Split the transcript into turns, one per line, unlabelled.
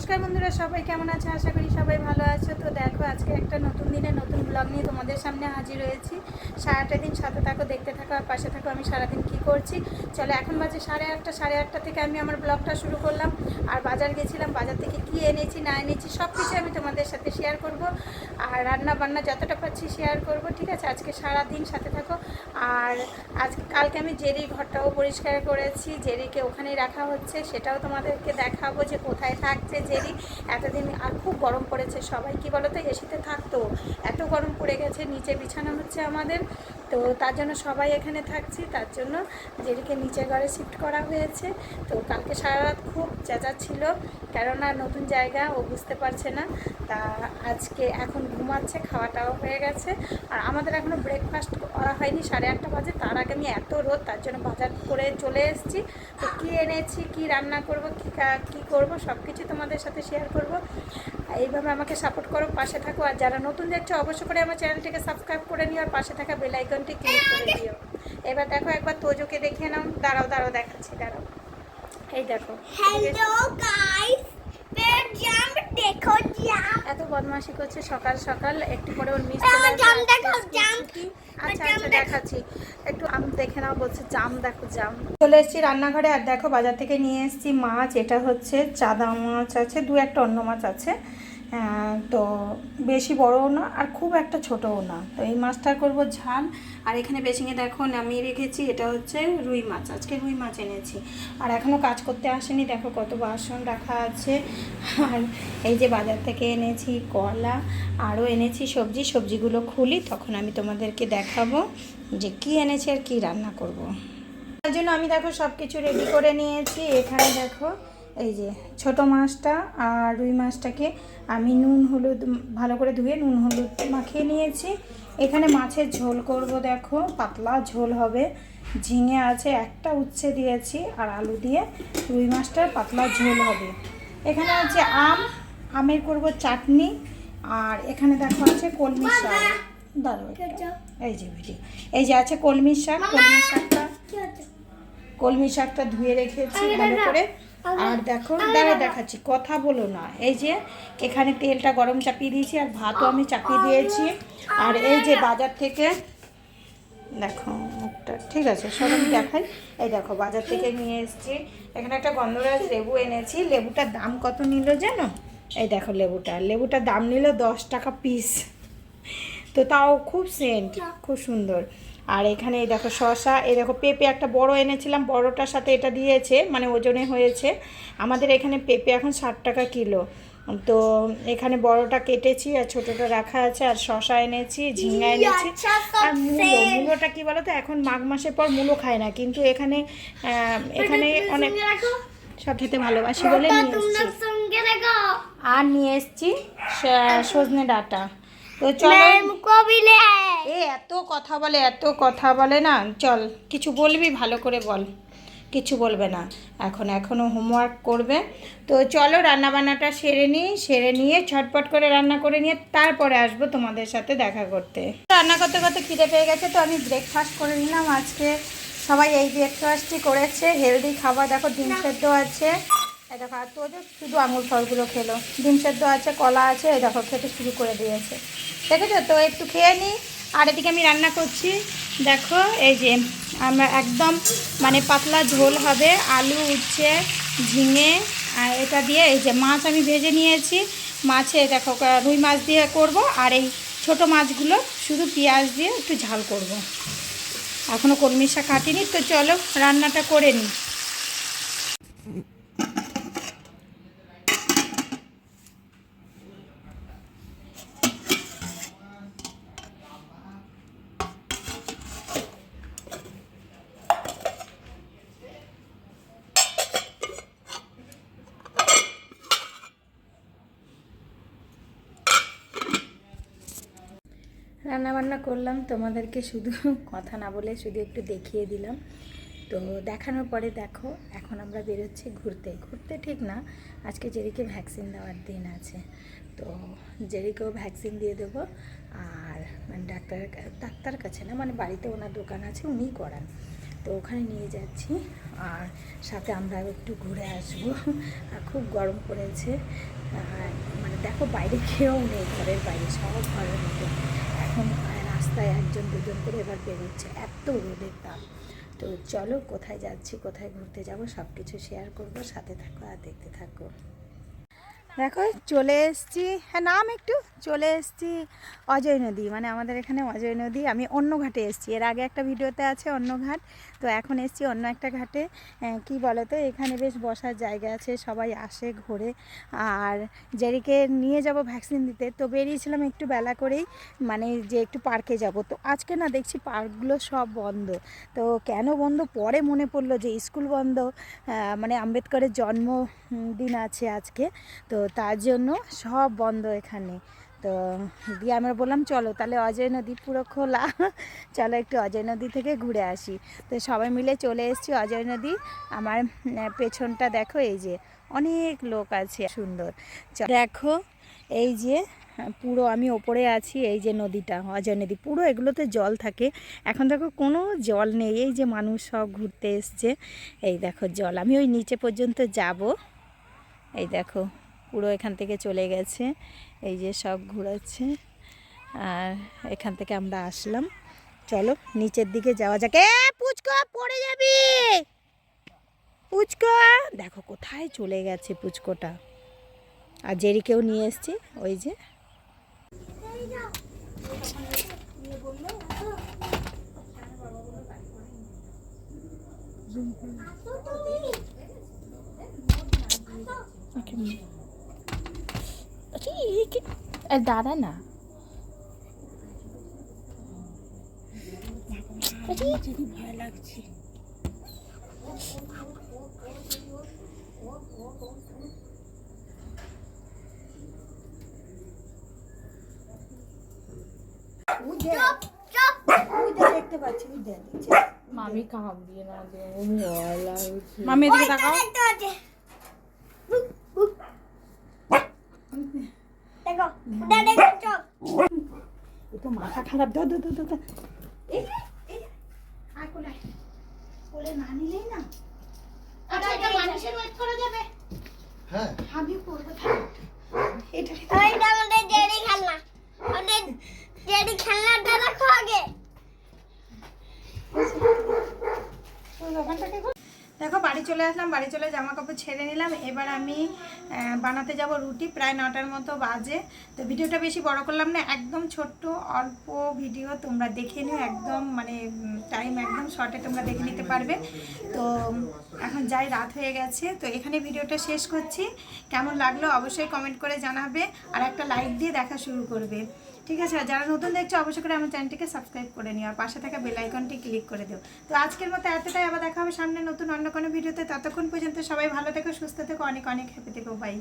নমস্কার বন্ধুরা, সবাই কেমন আছে? আশা করি সবাই ভালো আছে। তো দেখো, আজকে একটা নতুন দিনে নতুন ব্লগ নিয়ে তোমাদের সামনে হাজির হয়েছি। সারাটা দিন সাথে থাকো, দেখতে থাকো আর পাশে থাকো আমি সারাদিন কি করছি। চলো, এখন বাজে 8:30। 8:30 থেকে আমি আমার ব্লগটা শুরু করলাম। আর বাজার গেছিলাম, বাজার থেকে কি এনেছি না এনেছি সব কিছু আমি তোমাদের সাথে শেয়ার করব। আর রান্না বান্না যতটা পাচ্ছি শেয়ার করব, ঠিক আছে? আজকে সারাদিন সাথে থাকো। আর কালকে আমি জেরির ঘরটাও পরিষ্কার করেছি, জেরিকে ওখানেই রাখা হচ্ছে, সেটাও তোমাদেরকে দেখাবো যে কোথায় থাকছে জেরি এতদিন। আর খুব গরম পড়েছে, সবাই কি বলো তো এসিতে থাকতো, এত গরম পড়ে গেছে, নিচে বিছানা হচ্ছে আমাদের, তো তার জন্য সবাই এখানে থাকছি, তার জন্য জেরিকে নিচে ঘরে শিফট করা হয়েছে। তো কালকে সারা রাত খুব চেঁচাচ্ছিল, কেননা নতুন জায়গা ও বুঝতে পারছে না। তা আজকে এখন ঘুমাচ্ছে, খাওয়াটাও হয়ে গেছে। আর আমাদের এখনও ব্রেকফাস্ট করা হয়নি, 8:30 বাজে। তার আগে আমি এত রোদ, তার জন্য বাজার করে চলে এসেছি। তো কী এনেছি, কি রান্না করব, কী করব সব কিছু তোমাদের সাথে শেয়ার করব। এইভাবে আমাকে সাপোর্ট করো, পাশে থাকো। আর যারা নতুন দেখছো অবশ্যই করে আমার চ্যানেলটিকে সাবস্ক্রাইব করে নিও, আর পাশে থাকা বেল আইকনটি ক্লিক করে দিও। এবার দেখো, একবার তোজোকে দেখিয়ে নাও। দাঁড়াও দেখাচ্ছি, দাঁড়াও। এই দেখো, হ্যালো গাইস, দেখো এত বদমাশি করছে সকাল সকাল। একটু পরে ওর মিস চলে আসবে। আচ্ছা দেখাচ্ছি, একটু আম দেখে নাও বলছে। জাম দেখো, জাম। চলে এসেছি রান্নাঘরে। আর দেখো, বাজার থেকে নিয়ে এসেছি মাছ। এটা হচ্ছে চাদা মাছ আছে, দু একটা অন্য মাছ আছে। তো বেশি বড়ও না আর খুব একটা ছোটও না। তো এই মাছটার করব ঝাল। আর এখানে বেশিঙে দেখো নামিয়ে রেখেছি, এটা হচ্ছে রুই মাছ। আজকে রুই মাছ এনেছি। আর এখনও কাজ করতে আসেনি, দেখো কত বাসন রাখা আছে। আর এই যে বাজার থেকে এনেছি কলা, আরও এনেছি সবজিগুলো খুলি, তখন আমি তোমাদেরকে দেখাবো যে কি এনেছি আর কি রান্না করব। তার জন্য আমি দেখো সব কিছু রেডি করে নিয়েছি। এখানে দেখো এই যে ছোট মাছটা আর রুই মাছটাকে আমি নুন হলুদ ভালো করে ধুয়ে নুন হলুদ মাখিয়ে নিয়েছি। এখানে মাছের ঝোল করব, দেখো পাতলা ঝোল হবে। ঝিঙে আছে, একটা উচ্ছে দিয়েছি, আর আলু দিয়ে রুই মাছটার পাতলা ঝোল হবে। এখানে আছে আমের করব চাটনি। আর এখানে দেখো আছে কলমি শাক। দাঁড়াও, এই যে ভিডিও, এই যে আছে কলমি শাকটা ধুয়ে রেখেছি ভালো করে। আর দেখো, দেখাচ্ছি, কথা বলো না। এই যে এখানে তেলটা গরম চাপিয়ে দিয়েছি, আর ভাতও আমি চাপিয়ে দিয়েছি। আর এই যে বাজার থেকে দেখো মুখটা, ঠিক আছে সব আমি দেখাই। এই দেখো বাজার থেকে নিয়ে এসেছি, এখানে একটা গন্ধরাজ লেবু এনেছি। লেবুটার দাম কত নিল জানো? এই দেখো লেবুটার দাম নিল 10 টাকা পিস। তো তাও খুব সেন্ট, খুব সুন্দর। আর এখানে এই দেখো শসা, এই দেখো পেঁপে একটা বড় এনেছিলাম, বড়টার সাথে এটা দিয়েছে, মানে ওজনে হয়েছে। আমাদের এখানে পেঁপে এখন 60 টাকা কিলো। তো এখানে বড়টা কেটেছি আর ছোটটা রাখা আছে। আর শসা এনেছি, ঝিঙ্গা এনেছি। আর মূলোটা কি বলো তো, এখন মাঘ মাসের পর মূলো খায় না, কিন্তু এখানে অনেক সব খেতে ভালোবাসি বলে নিয়ে এসেছি। আর নিয়ে এসেছি সজনে ডাঁটা। তো চলো, এত কথা বলে না। চল, কিছু বলবি ভালো করে বল। কিছু বলবে না, এখনও হোমওয়ার্ক করবে। তো চলো রান্নাবান্নাটা সেরে নিয়ে ঝটপট করে রান্না করে নিয়ে তারপরে আসবো তোমাদের সাথে দেখা করতে। রান্না করতে করতে খিদে পেয়ে গেছে, তো আমি ব্রেকফাস্ট করে নিলাম। আজকে সবাই এই ব্রেকফাস্টই করেছে, হেলদি খাবার। দেখো ডিম সেদ্ধ আছে, এই দেখো। আর তো শুধু আঙুর ফলগুলো খেলো। ডিম সেদ্ধ আছে, কলা আছে, এই দেখো খেতে শুরু করে দিয়েছে, দেখেছো তো? একটু খেয়ে নিই। আর এদিকে আমি রান্না করছি, দেখো এই যে আমরা একদম মানে পাতলা ঝোল হবে, আলু উচ্ছে ঝিঙে আর এটা দিয়ে। এই যে মাছ আমি ভেজে নিয়েছি, মাছে দেখো রুই মাছ দিয়ে করব। আর এই ছোট মাছগুলো শুধু পেঁয়াজ দিয়ে একটু ঝাল করব। এখনও কলমি শাক কাটিনি, তো চলো রান্নাটা করে নিই। রান্নাবান্না করলাম, তোমাদেরকে শুধু কথা না বলে শুধু একটু দেখিয়ে দিলাম। তো দেখানোর পরে দেখো এখন আমরা বেরোচ্ছি ঘুরতে ঠিক না, আজকে জেরিকে ভ্যাকসিন দেওয়ার দিন আছে। তো জেরিকেও ভ্যাকসিন দিয়ে দেবো। আর মানে ডাক্তার কাছে না, মানে বাড়িতে ওনার দোকান আছে, উনিই করান। তো ওখানে নিয়ে যাচ্ছি, আর সাথে আমরা একটু ঘুরে আসবো। আর খুব গরম পড়েছে, মানে দেখো বাইরে কেউ নেই, ঘরের বাইরে সব ঘরের মধ্যে। এখন রাস্তায় একজন দুজন করে এবার বেরোচ্ছে, এত রোদের তাপ। তো চলো কোথায় যাচ্ছি, কোথায় ঘুরতে যাব, সব কিছু শেয়ার করবো, সাথে থাকো আর দেখতে থাকো। দেখো চলে এসেছি, হ্যাঁ নাম একটু, চলে এসেছি অজয় নদী, মানে আমাদের এখানে অজয় নদী। আমি অন্য ঘাটে এসেছি, এর আগে একটা ভিডিওতে আছে অন্য ঘাট, তো এখন এসেছি অন্য একটা ঘাটে। কি বলো তো, এখানে বেশ বসার জায়গা আছে, সবাই আসে ঘোরে। আর জেরিকে নিয়ে যাব ভ্যাকসিন দিতে, তো বেরিয়েছিলাম একটু বেলা করেই, মানে যে একটু পার্কে যাব। তো আজকে না দেখছি পার্কগুলো সব বন্ধ। তো কেন বন্ধ পরে মনে পড়লো যে স্কুল বন্ধ, মানে আম্বেদকরের জন্মদিন আছে আজকে, তো তার জন্য সব বন্ধ এখানে। তো দিয়ে আমরা বললাম চলো তাহলে অজয় নদী পুরো খোলা, চলো একটু অজয় নদী থেকে ঘুরে আসি। তো সবাই মিলে চলে এসেছি অজয় নদী। আমার পেছনটা দেখো, এই যে অনেক লোক আছে, সুন্দর। দেখো এই যে পুরো আমি ওপরে আছি, এই যে নদীটা অজয় নদী, পুরো এগুলোতে জল থাকে। এখন দেখো কোনো জল নেই, এই যে মানুষ সব ঘুরতে এসছে, এই দেখো জল। আমি ওই নিচে পর্যন্ত যাব, এই দেখো পুরো এখান থেকে চলে গেছে, এই যে সব ঘুরাচ্ছে। আর এখান থেকে আমরা আসলাম, চলো নিচের দিকে যাওয়া যাক। পুচকা পড়ে যাবি, পুচকা দেখো কোথায় চলে গেছে পুচকোটা। আর জেরিকেও নিয়ে এসছি, ওই যে দাঁড়া না, ভয় লাগছে। দেখতে পাচ্ছি,
মামি কাম দিয়ে না দিয়ে
মামি এদিকে তাকাও। তো মাথা খারাপ, দো দো দো দো, কোলে না নিলেই না। আচ্ছা এটা মানুষের ওয়েট করা যাবে? হ্যাঁ আমি করব। এটা ওইটা আমাদের জেরি খেলনা, আমাদের জেরি খেলনাটা রাখো আগে। দেখো বাড়ি চলে আসলাম, বাড়ি চলে জামা কাপড় ছেড়ে নিলাম। এবার আমি বানাতে যাব রুটি, প্রায় 9টার মতো বাজে। তো ভিডিওটা বেশি বড় করলাম না, একদম ছোট্ট অল্প ভিডিও, তোমরা দেখে নিও, একদম মানে টাইম একদম শর্টে তোমরা দেখে নিতে পারবে। তো এখন যাই, রাত হয়ে গেছে, তো এখানে ভিডিওটা শেষ করছি। কেমন লাগলো অবশ্যই কমেন্ট করে জানাবে, আর একটা লাইক দিয়ে দেখা শুরু করবে, ঠিক আছে? আর যারা নতুন দেখছো অবশ্যই করে আমার চ্যানেলটিকে সাবস্ক্রাইব করে নিও, আর পাশে থাকা বেল আইকনটি ক্লিক করে দিও। তো আজকের মতো এতটাই, আবার দেখা হবে সামনে নতুন অন্য কোনো ভিডিওতে। ততক্ষণ পর্যন্ত সবাই ভালো থেকো, সুস্থ থেকো, অনেক অনেক হ্যাপি থেকো, বাই।